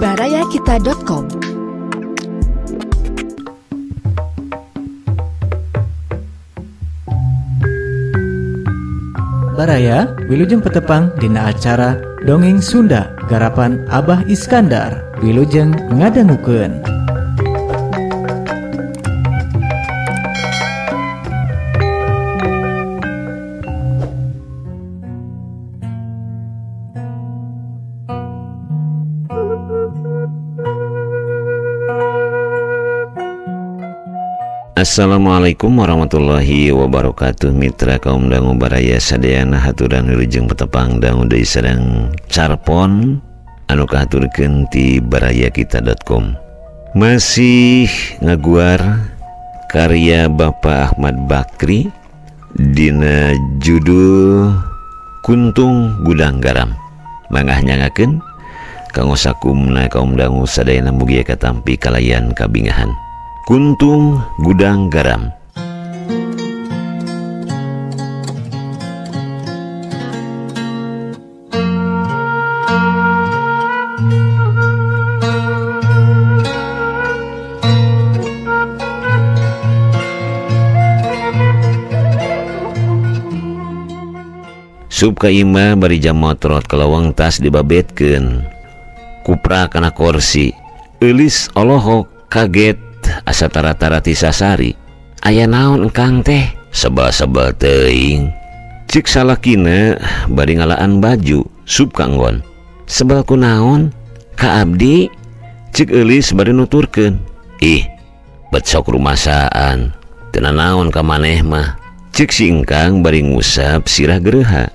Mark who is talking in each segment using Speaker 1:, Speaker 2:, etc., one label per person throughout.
Speaker 1: barayakita.com.
Speaker 2: Baraya wilujeng petepang dina acara Dongeng Sunda garapan Abah Iskandar. Wilujeng ngadangukeun.
Speaker 3: Assalamualaikum warahmatullahi wabarakatuh. Mitra kaum dangu baraya sadayana haturan wilujeng petepang dangu deui sadang carpon anu kahaturkeun ti barayakita.com. Masih ngaguar karya Bapak Ahmad Bakri dina judul Kuntung Gudang Garam. Mangah nyangakeun kanggo sakumna kaum dangu sadayana mugia katampi kalayan kabingahan. Kuntung Gudang Garam. Sub ka imah bari jam motrot kelawang tas dibabetkeun kupra kana kursi. Eulis olohok kaget asa tara-tara ti sasari. Aya naon engkang teh? Sebal-sebal teuing. Cik salakina bari ngalaan baju. Sub kanggon. Sebal ku naon? Ka abdi? Cik eulis bari nuturkeun. Ih, bet sok rumasaan. Teu naon ka maneh mah. Cik si engkang bari ngusap sirah gereuha.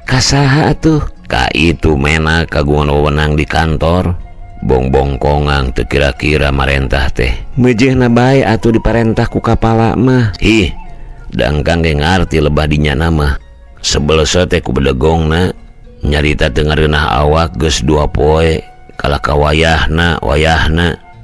Speaker 3: Kasaha atuh? Ka itu mena kagungan wewenang di kantor. Bongbong-kongang teu kira-kira marentah teh mejehna bae atuh diparentah ku kapala mah. Ih, dangkang ge ngarti lebah dinya nama. Sebel teh ku bedegongna nyarita teu ngareunah awak geus 2 poe kala ka wayahna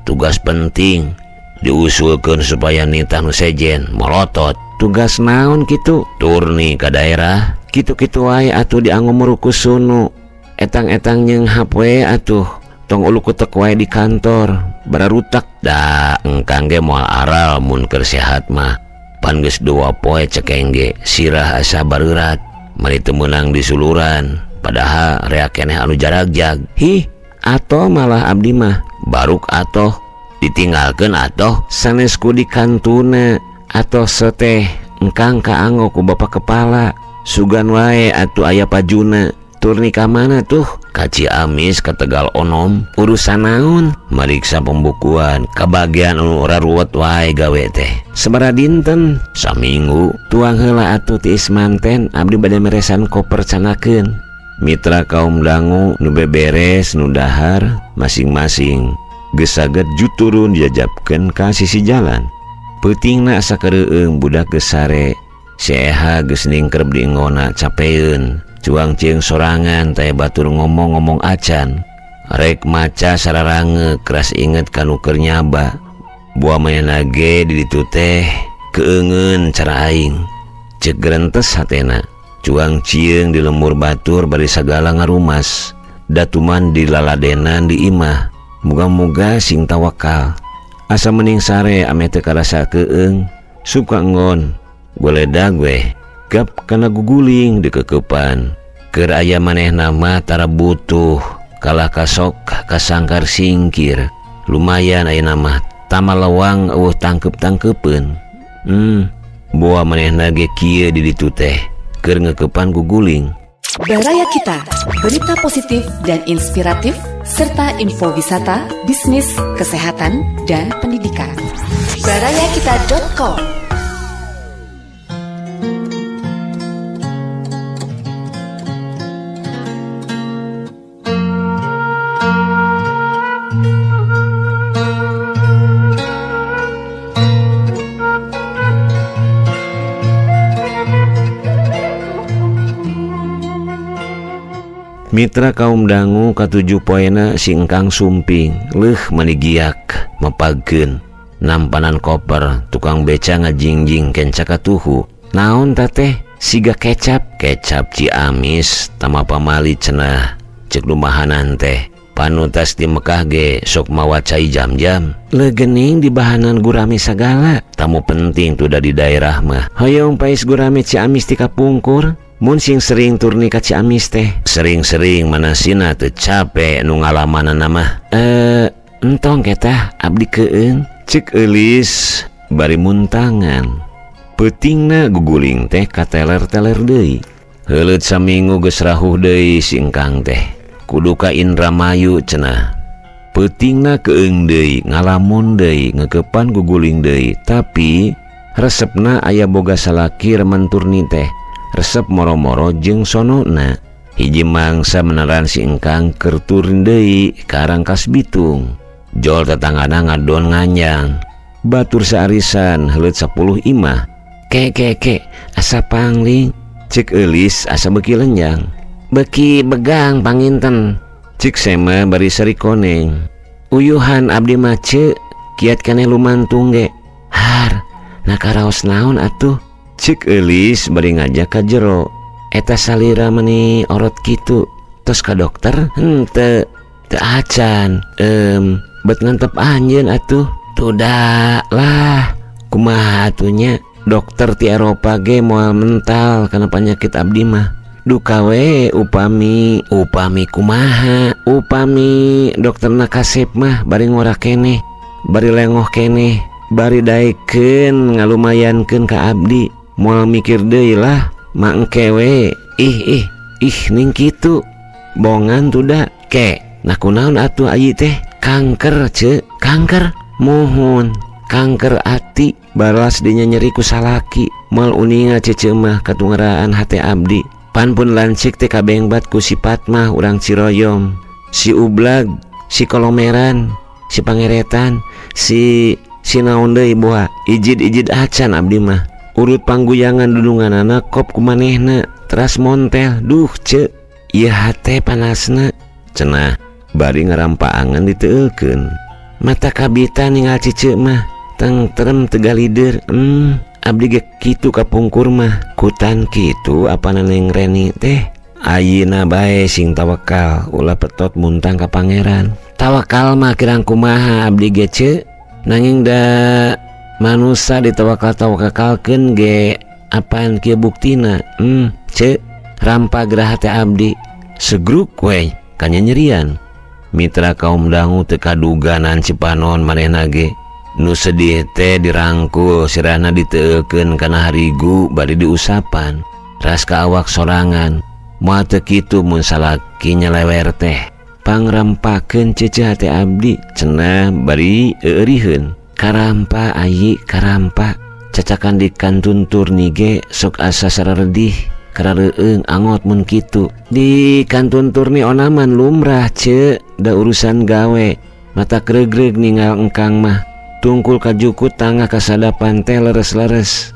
Speaker 3: tugas penting diusulkeun supaya nitah nu sejen molotot. Tugas naon kitu? Turni ka daerah. Kitu-kitu wae atuh dianggo merukus sunu. Etang-etang nyeunghap we atuh. Tong ulu kutek wae di kantor bararutak da engkang ge moal aral mun keur sehat mah pan geus 2 poe cekeng ge sirah asa bareurat mari teu meunang disuluran padahal rea keneh anu jaragjag. Hih, atoh malah abdi mah baruk atoh ditinggalkeun atoh sanesku di kantuna atoh seteh engkang kaanggo ku bapak kepala sugan wae atuh aya pajuna. Turni ka mana tuh? Ka Ciamis ka Tegal Onom. Urusan naon? Mariksa pembukuan kabagian anu raruwet wae gawe teh. Sabaraha dinten? Saminggu. Tuang heula atuh ti Ismanten abdi bade meresan koper canakeun. Mitra kaum dangu nu beberes nu dahar masing-masing geus saged juturun dijajabkeun ka sisi jalan. Peutingna asa kereueung budak geus sare. Seha geus ningkrep di engona capeun. Cuang cing sorangan taya batur ngomong-ngomong acan. Rek maca sararange keras inget kanu keur nyaba. Buah manehna ge di ditu teh keungeun cara aing. Ceuk grentes hatena. Cuang cieung di lemur batur bari sagala ngarumas. Datuman di laladenan di imah. Muga-muga sing tawakal. Asa mending sare ame teu karasa keung. Sub kanggon. Goledag we. Gap kana guguling di kekepan keur aya manehna mah tara butuh kalah kasok kasangkar singkir lumayan aya mah tamal lawang eueuh tangkep-tangkepeun. Boa manehna ge kieu di ditu teh keur ngekepan guguling.
Speaker 1: Baraya Kita, berita positif dan inspiratif serta info wisata, bisnis, kesehatan dan pendidikan. barayakita.com.
Speaker 3: Mitra kaum dangu katujuh poena si engkang sumping leuh manigiak mapagkeun nampanan koper tukang beca ngajingjing kenca katuhu. Naon tateh? Siga kecap Ciamis tama pamali cenah cek rumahanan teh panutas di Mekah ge sok mawa cai jam-jam legening di bahanan gurame sagala. Tamu penting tuh di daerah mah hoyong pais gurame Ciamis ti kapungkur. Mun sing sering turni ka Ciamis teh sering-sering manasina teu capek nu ngalamanana mah. Entong ketah abdi keun cek Eulis bari muntangan. Peutingna guguling teh ka teler-teler deui. Heuleut saminggu geus rahuh deui singkang teh. Kudu ka Indramayu cenah. Peutingna keung deui, ngalamun deui, ngeukepan guguling deui. Tapi resepna aya boga salaki remen turni teh. Resep moro-moro jeung sonona. Hiji mangsa meneran singkang keur turun deui ka Rangkas Bitung. Jol tetanggana ngadon nganyang. Batur saarisan heuleut 10 imah. Ke asa pangling cek Eulis asa beki lenjang. Beki begang panginten cek Sema bari sari koneng. Uyuhan abdi mace kiat kene lumantung ge. Har nakaraos naon atuh cek Eulis bari ngajak ka jero. Eta salira meni orot kitu tos ka dokter. Henteu teu acan. Bet ngantep anjeun atuh. Tuda lah kumaha atunya. Dokter ti Eropa ge moal mental karena penyakit abdi mah. Duka we upami kumaha. Upami dokterna kasep mah bari ngora kene, bari lengoh kene, bari daekeun ngalumayankeun ka abdi. Moal mikir deui lah mangke we. Ih ning kitu. Bongan tuda ke. Nah kunaon atuh ayi teh? Kanker ce. Kanker mohon. Kanker ati balas dinya nyeri ku salaki. Mal uninga cece mah katungaraan hate abdi. Pan pun lancik teh kabengbat ku si Patmah urang Ciroyom, si Ublag, si Kolomeran, si Pangeretan, si naon deui boa. Ijid acan abdi mah. Urut pangguyangan dudunganana kop kumanehna teras montel. Duh ce ieu hate panasna cenah bari ngarampaangan diteukeun. Mata kabita ninggal cece mah tentrem tegalider. Abdi ge kitu kapungkur mah. Kutan kitu apana Neng Reni teh. Ayeuna bae sing tawakal ulah petot muntang ka pangeran. Tawakal mah kirang kumaha abdi ge ce. Nanging da manusia ditawakal-tawakalkeun ge apaan kieu buktina. Ce rampa gerah teh abdi segruk we kanya nyerian. Mitra kaum dangu teu kaduganan cipanon manehna ge. Nu sedih teh dirangkul sirahna diteukeun kana harigu bari diusapan. Ras ka awak sorangan. Moal teu kitu mun salaki nyelewer teh. Pangrampakeun cece hate abdi cenah bari euriheun. Karampa ayi karampa. Cacakan di kantun turni ge sok asa sararedih. Karareueung angot mun kitu. Di kantun turni onaman lumrah ce. Da urusan gawe. Mata kregreg ninggal engkang mah. Tungkul kajukut tangah kasadapan teh leres-leres.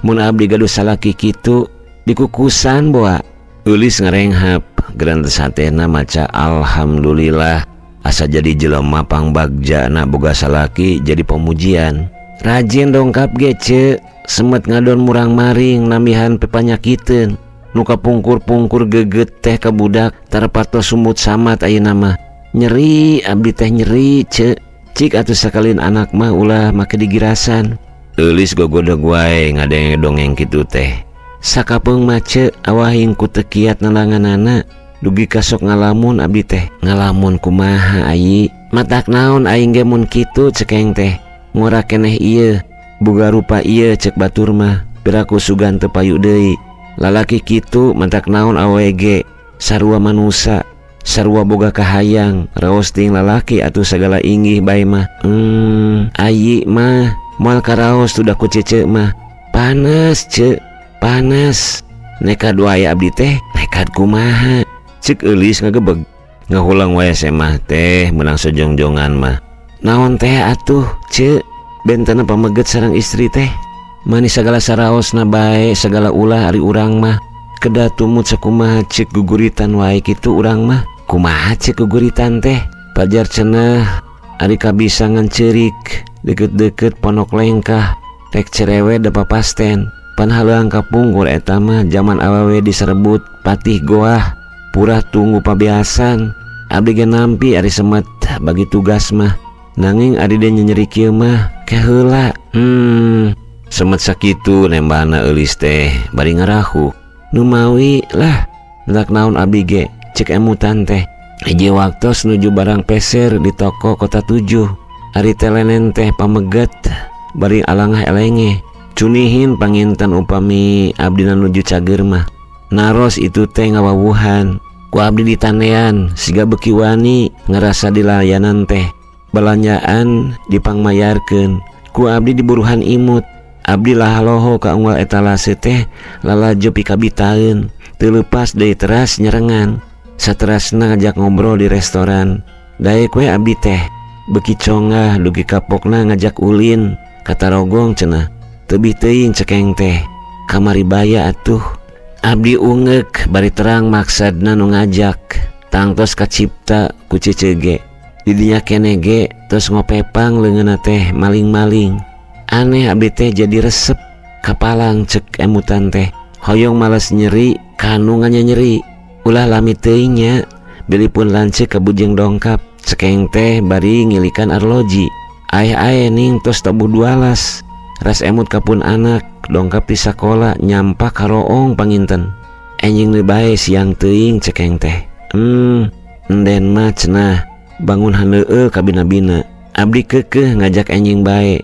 Speaker 3: Mun abdi gaduh salaki kitu dikukusan boa. Eulis ngarenghap gerantes hatena maca alhamdulillah asa jadi jelema pangbagjana boga salaki jadi pemujian. Rajin dongkap ge ce semet ngadon murang maring namihan pepanyakiteun. Nu kapungkur-pungkur geget teh ka budak tarpatos sumut samat ayeuna mah. Nyeri abdi teh nyeri ce. Cik atuh sakalin anak mah ulah make digirasan. Eulis gogodog wae ngadenge dongeng kitu teh. Sakapeung mace awahing ku teu kiat nalanganana. Dugi kasok ngalamun abdi teh. Ngalamun kumaha ayi? Matak naon aing ge mun kitu cekeng teh. Ngora keneh ieu. Boga rupa ieu cek batur mah. Piraku sugan teu payu deui. Lalaki kitu matak naon awe ge. Sarua manusa. Sarua boga kahayang. Raos ting lalaki atuh segala inggih bae mah. Ayi mah moal karaos tudak ku cece mah. Panas ce. Panas. Nekad wae abdi teh. Nekad kumaha? Cek Eulis ngagebeg. Ngahulang wae semah teh menang sejongjongan mah. Naon teh atuh ce. Bentana pameget sareng istri teh. Mani sagala saraosna bae sagala ulah ari urang mah. Kedah tumut sakumaha cek guguritan wae kitu urang mah. Kumaha cek guguritan teh? Pajar cenah ari kabisangan cerik deket-deket Ponok Lengkah. Tek cerewet da papasten. Pan haleuang kapungkur eta mah zaman awewe diserebut patih goah. Purah tunggu pabiasan. abdi ge nampi ari semet bagi tugas mah. Nanging ari dia nyeri kieu mah keheula. Semet sakitu nembana eulis teh bari ngarahu. Nu mawi lah hendak naon abdi ge cek emutan teh. Hiji waktos nuju barang peser di toko Kota 7. Ari telenen teh pameget bari alangah elenge. Cunihin panginten upami abdi nuju cager mah. Naros itu teh ngawawuhan. Ku abdi di tanean siga beki wani ngerasa dilayanan teh. Belanjaan dipangmayarkeun. Ku abdi di buruhan imut. Abdi lahaloho ka unggal etalase teh lalajo pikabitaeun. Teu leupas deui teras nyerengan. Saterasna ngajak ngobrol di restoran. Daek we abdi teh beki congah dugi kapokna ngajak ulin. Kata rogong cenah. Tebih teuing cekeng teh. Kamari baya atuh. Abdi ungek bari terang maksadna nu ngajak. Tangtos kacipta ku cecege. Didinya kene ge terus ngopepang leungeunna teh maling-maling. Aneh abdi teh jadi resep kapalang cek emutan teh. Hoyong males nyeri kanu nyeri. Ulah lami teuing nya bilipun lanceuk ka bujeng dongkap. Cekeng teh bari ngilikan arloji. Ae-ae ning tos tabuh 12. Ras emut kapun anak dongkap di sakola nyampak karoong panginten. Enjing deui bae siang teuing cekeng teh. Enden mah cenah bangun haneueul ka bina-bina. Abdi keukeuh ngajak enjing bae.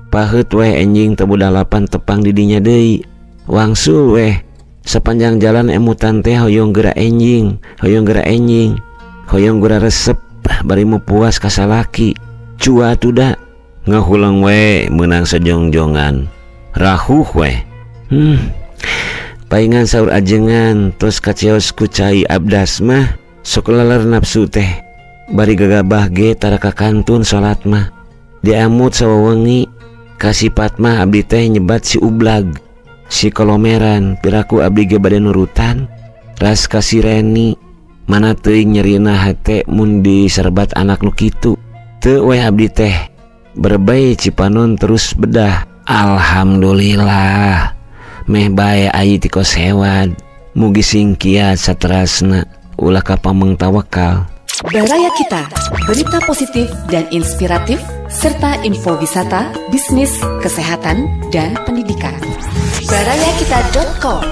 Speaker 3: Paheut we enjing teu budalapan tepang di dinya deui. Wangsul weh sepanjang jalan emutan teh hoyong geura enjing, hoyong geura enjing, hoyong geura resep bari mu puas ka salaki. Cua tuda ngahulang we meunang sejongjongan. Rahuh we. Paingan saur ajengan tos kaceos ku cai abdas mah sok leler nafsu teh. Bari gagabah ge tara ka kantun salat mah. Diamut sawewengi kasipat mah abdi teh nyebat si ublag. Si kolomeran piraku abdi ge bade nurutan. Ras kasireni mana teuing nyerina hate mun diserbat anak nu kitu. Teu we abdi teh berbay cipanon terus bedah. Alhamdulillah meh bae ayi ti kos hewan. Mugi singkiat saterasna ulah ka pameng tawakal.
Speaker 1: Baraya Kita, berita positif dan inspiratif serta info wisata, bisnis, kesehatan, dan pendidikan. barayakita.com.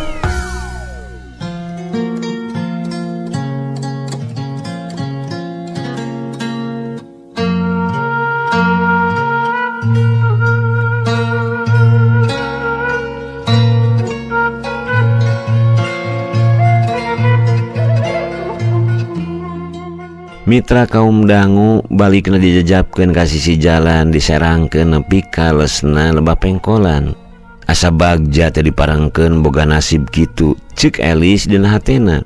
Speaker 3: Mitra kaum dangu balikna dijajabkeun ka sisi jalan diserangkeun nepi ka lesna lebah pengkolan. Asa bagja teh diparengkeun boga nasib kitu ceuk Elis dina hatena.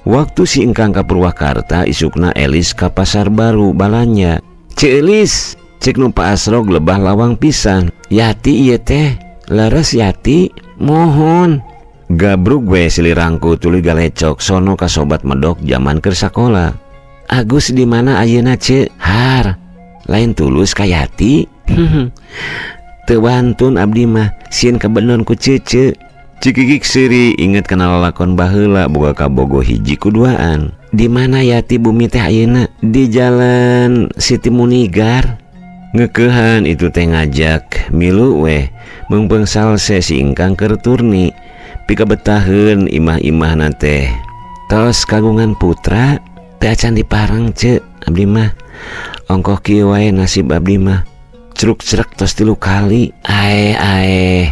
Speaker 3: Waktu si engkang ka Purwakarta isukna Elis ka Pasar Baru balanya. "Ceu Elis," cek nu Pak Asrog lebah lawang pisan. "Yati ieu teh." "Leres Yati, mohon." Gabrug we silirangku tuluy galecok sono ka sobat medok zaman keur sakola. "Agus di mana ayeuna ce?" "Har, lain tulus ka Yati." "Teu wantun abdi mah, sieun kabeneun ku cece." Cikikik seuri inget kenal lakon baheula boga kabogo hiji kuduaan. "Di mana Yati bumi teh ayeuna?" "Di Jalan Siti Munigar." Ngeukehan itu teh ngajak milu we meungpeung salse si ingkang keur turni pikabetaheun imah-imahna teh. "Tos kagungan putra?" "Teu acan dipareng ce abdi mah." "Ongkoh kieu wae nasib abdi mah." Cruk-crek tos 3 kali. Ae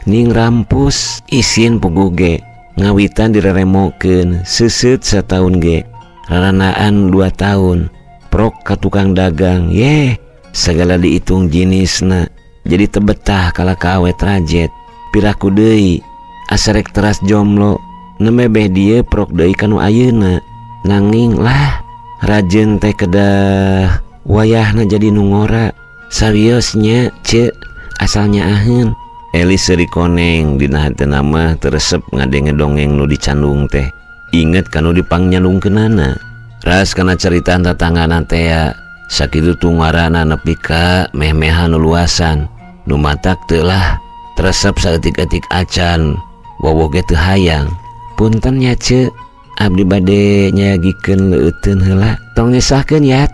Speaker 3: ning rampus isin puguh ge ngawitan direremokeun seuseut sataun ge raranaan 2 tahun. Prok ka tukang dagang yeh segala dihitung jenisna jadi tebetah kala ka awet rajet. Piraku deui asarek teras jomblo nemebeh dieu prok deui kanu ayeuna. Nanging lah rajen teh kedah wayahna jadi nungora sawiosnya ce asalnya aheun. Elis seuri koneng dina hatena mah teresep ngadenge dongeng nu dicandung teh. Inget kanu dipangnyanungkeunana. Ras kana caritaan tatanggana teh sakitu tunggarana nepi ka meh-mehan nu luasan. Nu matak teu lah teresep saeutik-eutik acan wowoh ge teu hayang. "Punten nya ce, abdi bade nyagikeun leuteun heula. Tong nyesahkeun ya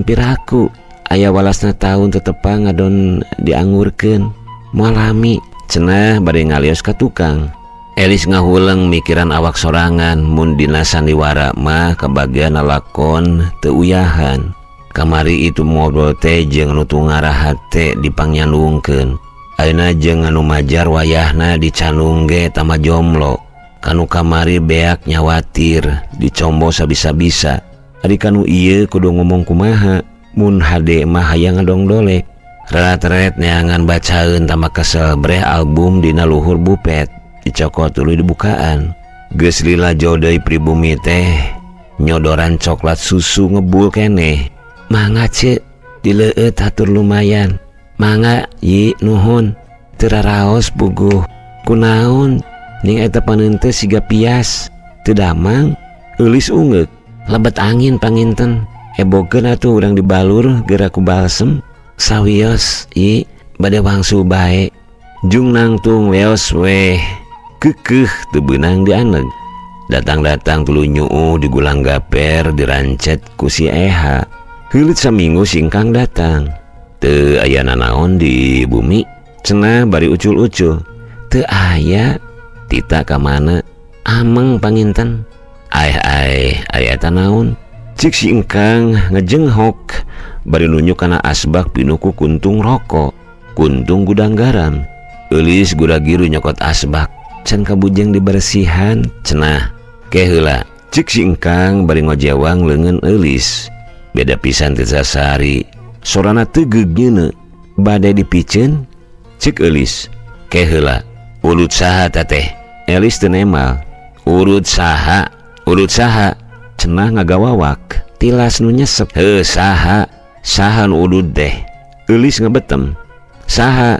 Speaker 3: piraku aya walasna taun tetepang ngadon dianggurkeun moal lami cenah bade ngalios ka tukang. Elis ngahuleng mikiran awak sorangan mun dina sandiwara mah kabagian lakon teu uyahan. Kamari itu ngobrol teh jeung nu tungaraha teh dipangyandungkeun. Ayeuna jeung anu majar wayahna dicanung ge tama jomblo. Kanu kamari beak nyawatir dicombo sabisa-bisa. Ari kanu ieu kudu ngomong kumaha mun hade mah hayang ngadongdolek. Rat-ret neangan bacaeun tama kesel breh album dina luhur bupet. Dicokot tuluy dibukaan. Geus lila jodei pribumi teh nyodoran coklat susu ngebul keneh. Mangga ce dileueut hatur lumayan. Mangga yi nuhun teu raraos puguh. Kunaon ning eta paneun teh siga pias teu damang. Eulis ungeuk lebet angin panginten. Hebokeun atuh urang dibalur geura ku balsem. Sawios yi bade wangsul bae. Jung nangtung weos weh. Kekeh teu beunang dianeg. Datang-datang tuluy nyuu di gulang gaper dirancet ku si Eha. Heuleut saminggu singkang datang. Teu aya nanaon di bumi. Cenah bari ucul-ucul. Teu aya. Tita ka mana? Ameng panginten. Ai eta naon? Cik si engkang ngejenghok bari nunjuk kana asbak pinuku kuntung rokok. Kuntung gudang garam. Eulis gura-giru nyokot asbak. Can kabujeng dibersihan cenah ke heula. Cik si engkang bari ngojewang leungeun Eulis. Beda pisan teu sasari sorana teu geugneuna bade dipiceun. Cik Eulis ke heula. Urut saha teh? Eulis teu nemal. Urut saha cenah ngagawawak tilas nu nyesep. Heuh saha nu udud teh? Eulis ngabetem. Saha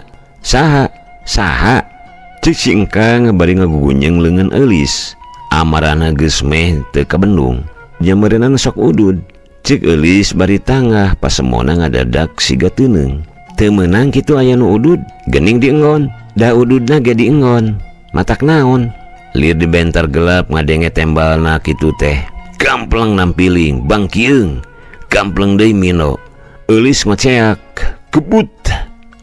Speaker 3: Cik si engkang bari ngagugunyeng leungeun Eulis. Amarana geus meh teu kabendung. Jameureunana sok udud. Cik Eulis bari tangah pasemona ngadadak siga teuneng. Teu meunang kitu aya nu udud. Geuning diengon. Da ududna ge diengon. Matak naon? Lir di bentar gelap ngadenge tembalna kitu teh. Gampleng nampiling bangkieung. Gampleng deui mino. Eulis ngoceak. Kebut.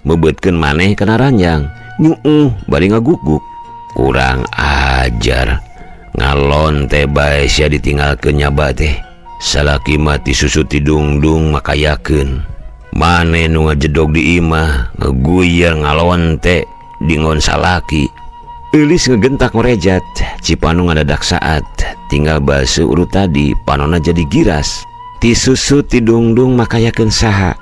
Speaker 3: Mebeutkeun maneh kana ranjang. Nyuuh bari ngaguguk. Kurang ajar. Ngalon teh bae sia ditinggalkeun nyaba teh. Salaki mati susu ti dungdung makayakeun. Mane nu ngajedog di imah ngeguyar ngalon teh dingon salaki. Eulis ngegentak ngorejat. Cipanu ngadadak saat tinggal basuh urut tadi panona jadi giras. Ti susu ti dungdung makayakeun saha.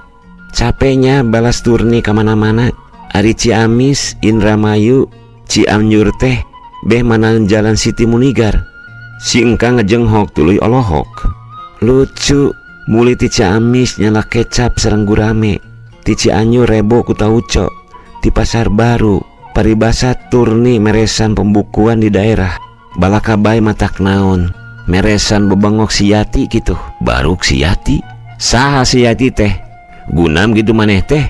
Speaker 3: Capeknya balas turni kamana-mana. Ari Ciamis, Indramayu, Cianjur teh beh manaeun jalan Siti Munigar. Si engkang ngejenghok tuluy olohok. Lucu muli ti Ciamis nyala kecap sareng gurame. Ti Cianjur rebo ku tauco. Ti Pasar Baru paribasa turni meresan pembukuan di daerah. Balakabai matak naon. Meresan bebangok si Yati gitu. Baruk si Yati. Saha si Yati teh? Gunam gitu maneh teh.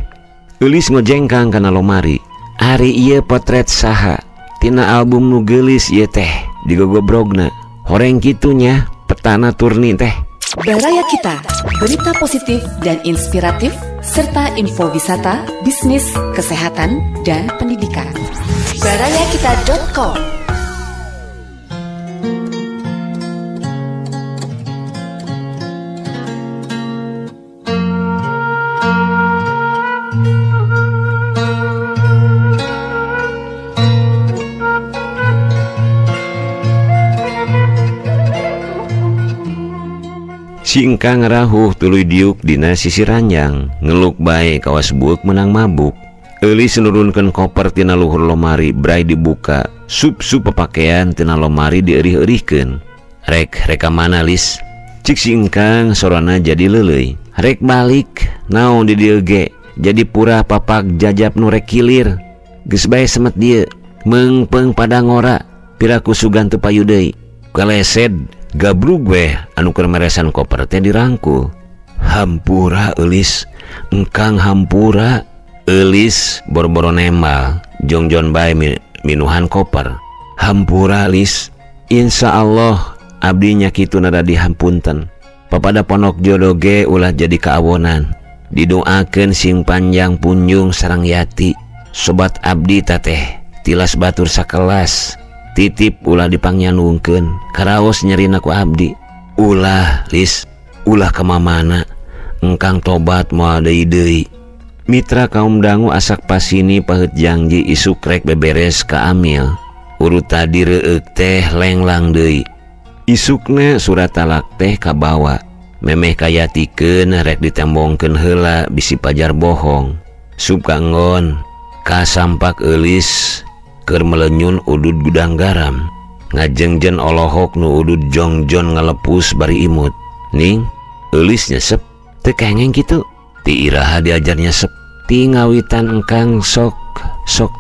Speaker 3: Eulis ngojengkang kana lomari. Ari ieu potret saha? Tina album nu geulis ieu teh digogobrogna. Horeng kitunya petana turni teh.
Speaker 1: Baraya Kita, berita positif dan inspiratif serta info wisata, bisnis, kesehatan, dan pendidikan. barayakita.com.
Speaker 3: Si engkang ngarahuh tuluy diuk dina sisi ranjang. Ngeluk bae kawas bueuk menang mabuk. Eulis nurunkeun koper tina luhur lomari brai dibuka. Sup-sup papakaian tina lomari dieurih-eurihkeun. Rek mana Lis? Cik si engkang sorana jadi leuleuy. Rek balik naon di dieu ge. Jadi pura papak jajab nu rek kilir. Geus bae semet dieu. Meungpeung pada ngora. Piraku sugan teu payu deui. Kalesed gabrug weh anu keur meresan koper teh dirangkul. Hampura Eulis, engkang hampura. Eulis boro-boro nembal jongjon bae minuhan koper. Hampura Lis, insya Allah abdinya kitu nada dihampunten. Papada Pondok Jodoh ge ulah jadi kaawonan. Didoakeun sing panjang punjung sareng yati. Sobat abdi tateh tilas batur sakelas. Titip ulah dipangnyanungkeun karaos nyerina ku abdi. Ulah lis, ulah kamamana. Engkang tobat moal deui-deui. Mitra kaum dangu asak pasini paheut janji isuk rek beberes ka Amil. Urut tadi reueuk teh lenglang deui. Isukna surat talak teh kabawa. Memeh kayatikeun rek ditembongkeun heula bisi pajar bohong. Sub kanggon kasampak eulis keur melenyun udud gudang garam. Ngajengjen olohok nu udud jongjon ngalepus bari imut. Ning eulis nyesep teu kengeng kitu. Ti iraha diajar nyesep. Ti ngawitan engkang sok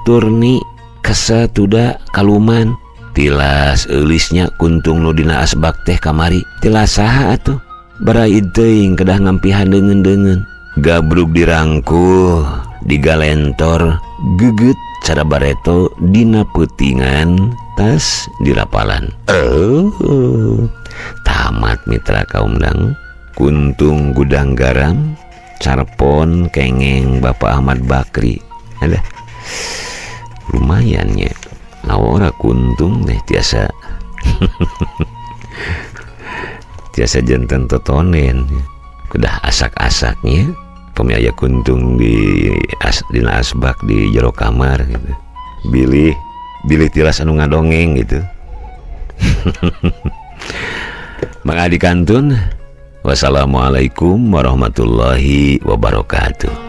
Speaker 3: turni kasatuda kaluman. Tilas eulisnya kuntung nu dina asbak teh kamari. Tilas saha atuh? Baraid teuing kedah ngampihan deungeun-deungeun. Gabrug dirangkuh, digalentor, geget cara bareto dina peutingan tas dirapalan. Tamat mitra kaum dangu. Kuntung gudang garam, carpon kengeng Bapak Ahmad Bakri. Ada lumayan nya. Nawara kuntung teh tiasa tiasa jantan totonen. Kedah asak-asaknya pemiaya kuntung dina asbak di jero kamar gitu. Bilih tilas anu ngadongeng gitu. Mangadi kantun. Wassalamualaikum warahmatullahi wabarakatuh.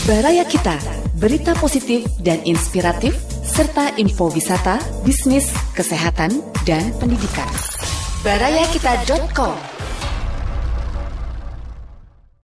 Speaker 1: Baraya Kita, berita positif dan inspiratif, serta info wisata, bisnis, kesehatan, dan pendidikan. Barayakita.com